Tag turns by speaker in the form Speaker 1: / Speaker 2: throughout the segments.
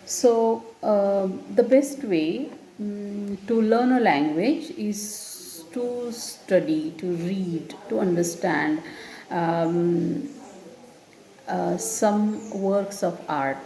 Speaker 1: So, the best way to learn a language is to study, to read, to understand um, some works of art,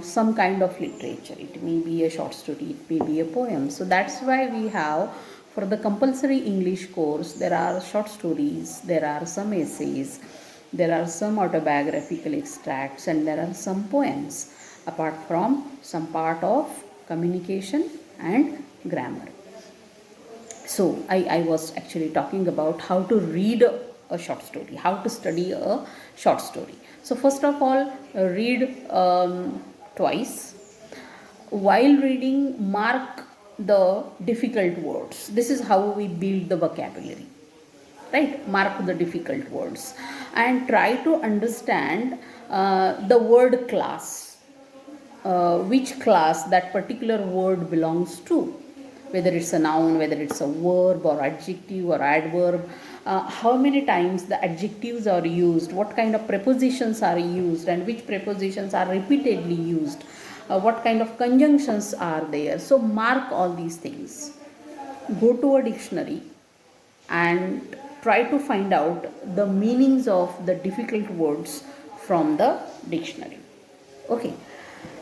Speaker 1: some kind of literature. It may be a short story, it may be a poem. So that's why we have, for the compulsory English course, there are short stories, there are some essays, there are some autobiographical extracts, and there are some poems, apart from some part of communication and grammar. So I was actually talking about how to read a short story, how to study a short story. So first of all, read twice. While reading, mark the difficult words. This is how we build the vocabulary, right? Mark the difficult words and try to understand the word class, which class that particular word belongs to, whether it's a noun, whether it's a verb or adjective or adverb, how many times the adjectives are used, what kind of prepositions are used, and which prepositions are repeatedly used, what kind of conjunctions are there. So, mark all these things. Go to a dictionary and try to find out the meanings of the difficult words from the dictionary. Okay.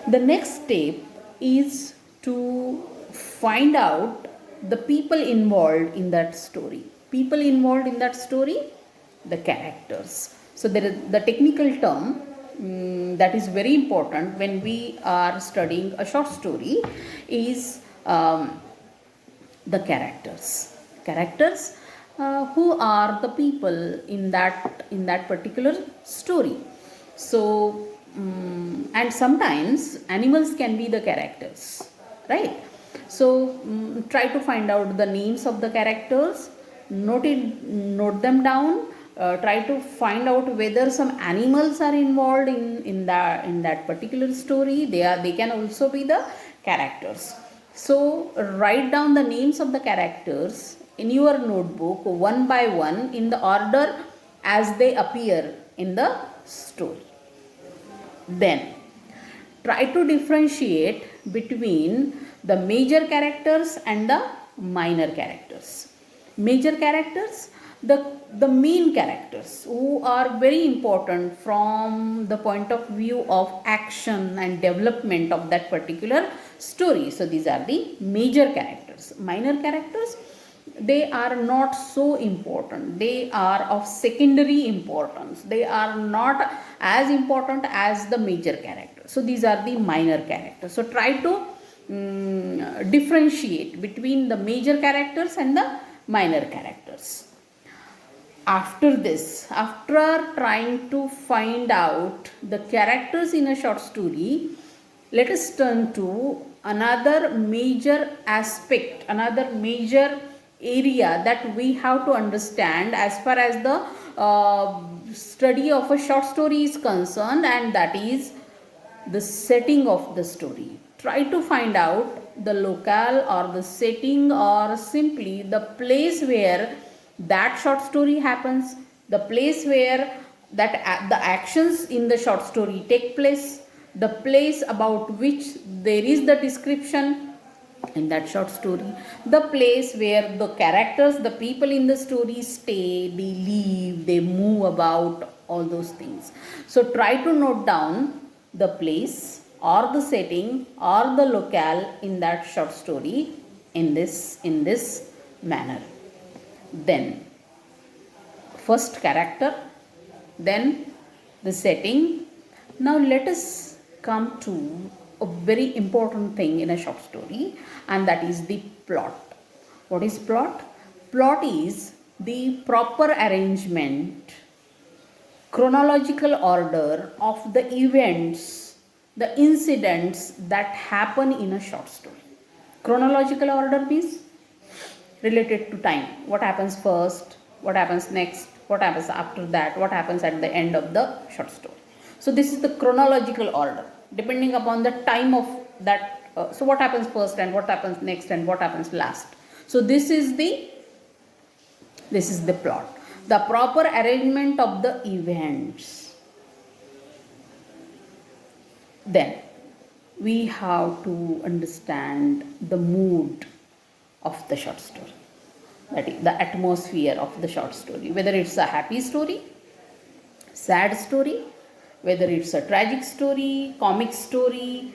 Speaker 1: The next step is to find out the people involved in that story. People involved in that story, the characters. So there is the technical term that is very important when we are studying a short story is the characters. Characters who are the people in that particular story. So and sometimes animals can be the characters, right? So try to find out the names of the characters, note them down. Try to find out whether some animals are involved in that particular story. They can also be the characters. So write down the names of the characters in your notebook one by one in the order as they appear in the story. Then try to differentiate between the major characters and the minor characters. Major characters, the main characters who are very important from the point of view of action and development of that particular story. So these are the major characters. Minor characters, they are not so important, they are of secondary importance, they are not as important as the major character. So these are the minor characters. So try to differentiate between the major characters and the minor characters. After this, after trying to find out the characters in a short story, let us turn to another major aspect, another major area that we have to understand as far as the study of a short story is concerned, and that is the setting of the story. Try to find out the locale or the setting or simply the place where that short story happens, the place where that the actions in the short story take place, the place about which there is the description in that short story, the place where the characters, the people in the story stay, they live, they move about, all those things. So try to note down the place or the setting or the locale in that short story in this manner. Then first character, then the setting. Now let us come to a very important thing in a short story, and that is the plot. What is plot? Plot is the proper arrangement, chronological order of the events, the incidents that happen in a short story. Chronological order means related to time. What happens first, what happens next, what happens after that, what happens at the end of the short story. So this is the chronological order depending upon the time of that. So what happens first and what happens next and what happens last. So this is the plot, the proper arrangement of the events. Then we have to understand the mood of the short story, that is the atmosphere of the short story, whether it's a happy story, sad story, whether it's a tragic story, comic story,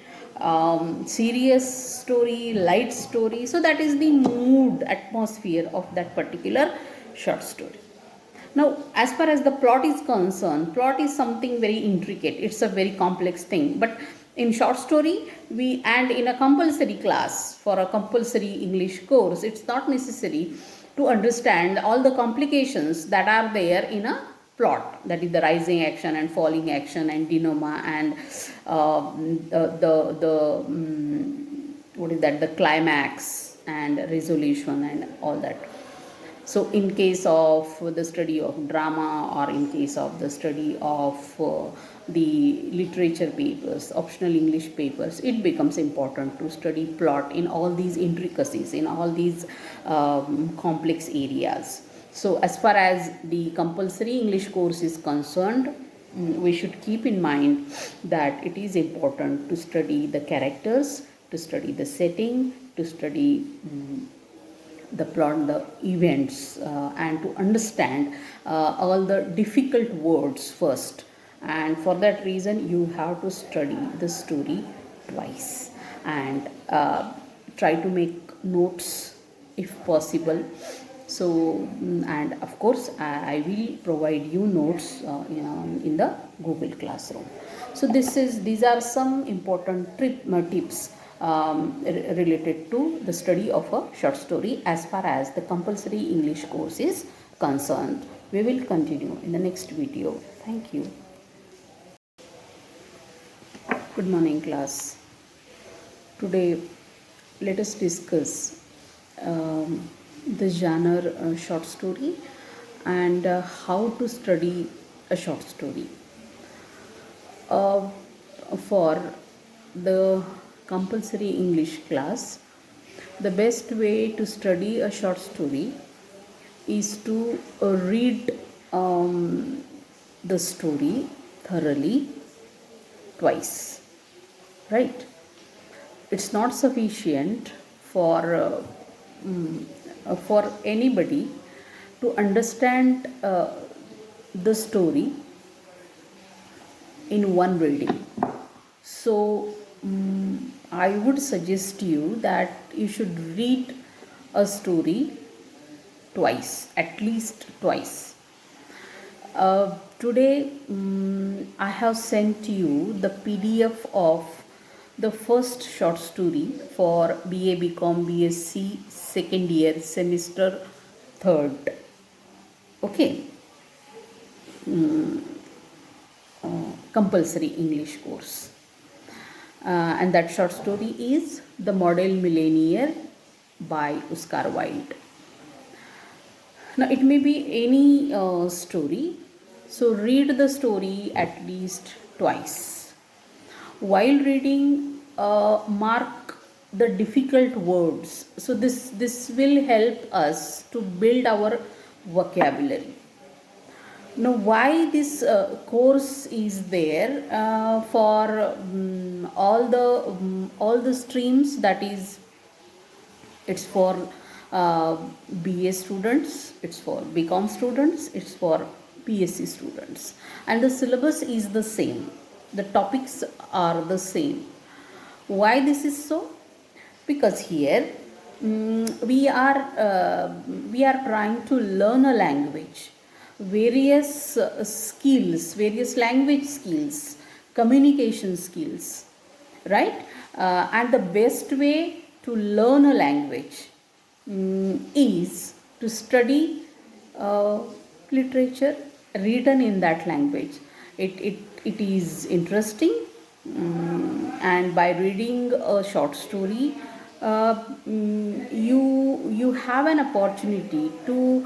Speaker 1: serious story, light story. So that is the mood, atmosphere of that particular short story. Now, as far as the plot is concerned, plot is something very intricate. It's a very complex thing. But in short story, and in a compulsory class for a compulsory English course, it's not necessary to understand all the complications that are there in a plot. That is the rising action and falling action and denouement and what is that? The climax and resolution and all that. So, in case of the study of drama or in case of the study of the literature papers, optional English papers, it becomes important to study plot in all these intricacies, in all these complex areas. So, as far as the compulsory English course is concerned, we should keep in mind that it is important to study the characters, to study the setting, to study the plot, the events, and to understand all the difficult words first. And for that reason, you have to study the story twice and try to make notes if possible. So, and of course, I will provide you notes in the Google Classroom. So, these are some important tips related to the study of a short story as far as the compulsory English course is concerned. We will continue in the next video. Thank you. Good morning, class. Today, let us discuss the genre short story and how to study a short story. For the compulsory English class, the best way to study a short story is to read the story thoroughly twice, right? It's not sufficient for anybody to understand the story in one reading. So I would suggest you that you should read a story twice, at least twice. Today I have sent you the PDF of the first short story for BA, BCOM, BSc second year semester third. Okay. Compulsory English course. And that short story is The Model Millionaire by Oscar Wilde. Now, it may be any story, so read the story at least twice. While reading, mark the difficult words. So, this will help us to build our vocabulary. Now, why this course is there for all the streams, that is, it's for BA students, it's for BCom students, it's for BSc students, and the syllabus is the same, the topics are the same. Why this is so? Because here we are trying to learn a language, various skills, various language skills, communication skills, right? And the best way to learn a language is to study literature written in that language. It is interesting, and by reading a short story, you have an opportunity to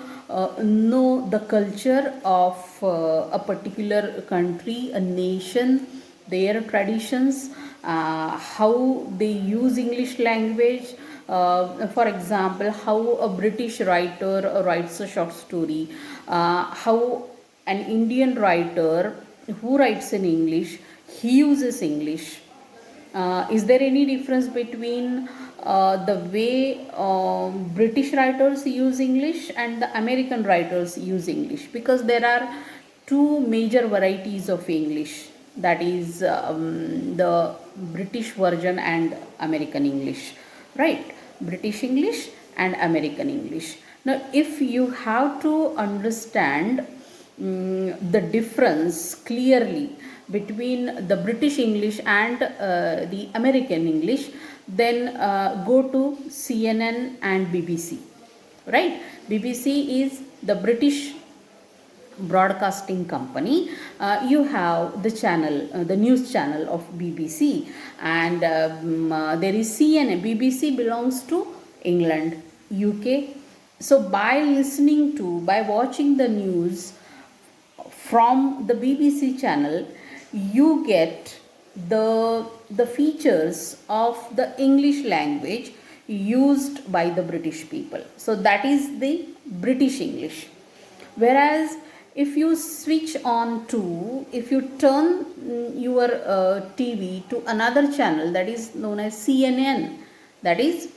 Speaker 1: know the culture of a particular country, a nation, their traditions, how they use English language. For example, how a British writer writes a short story, how an Indian writer who writes in English, he uses English, Is there any difference between the way British writers use English and the American writers use English? Because there are two major varieties of English, that is the British version and American English, right? British English and American English. Now, if you have to understand the difference clearly between the British English and the American English, then go to CNN and BBC, right? BBC is the British broadcasting company. You have the channel, the news channel of BBC, and there is CNN. BBC belongs to England, UK. So by watching the news from the BBC channel, you get the features of the English language used by the British people. So that is the British English. Whereas if you switch on to, if you turn your TV to another channel that is known as CNN, that is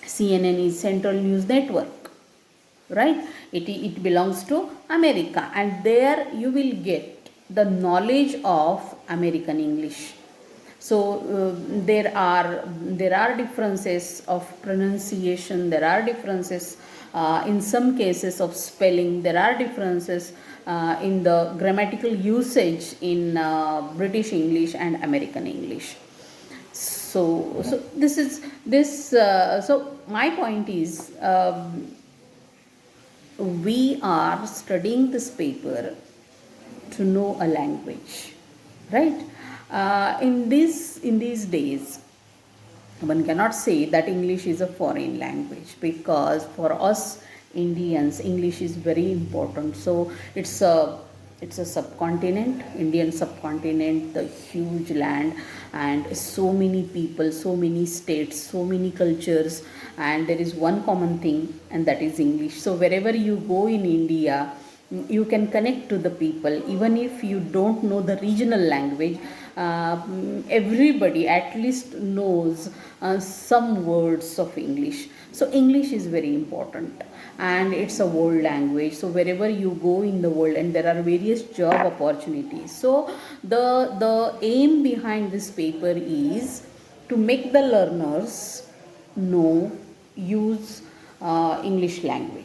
Speaker 1: CNN is Central News Network, right? It belongs to America, and there you will get the knowledge of American English. So there are differences of pronunciation, there are differences in some cases of spelling, there are differences in the grammatical usage in British English and American English. So this is this so my point is, we are studying this paper to know a language, right? In these days, one cannot say that English is a foreign language, because for us Indians, English is very important. So it's a subcontinent, Indian subcontinent, the huge land, and so many people, so many states, so many cultures, and there is one common thing, and that is English. So wherever you go in India, you can connect to the people even if you don't know the regional language. Everybody at least knows some words of English. So English is very important, and it's a world language. So wherever you go in the world, and there are various job opportunities. So the aim behind this paper is to make the learners know, use English language.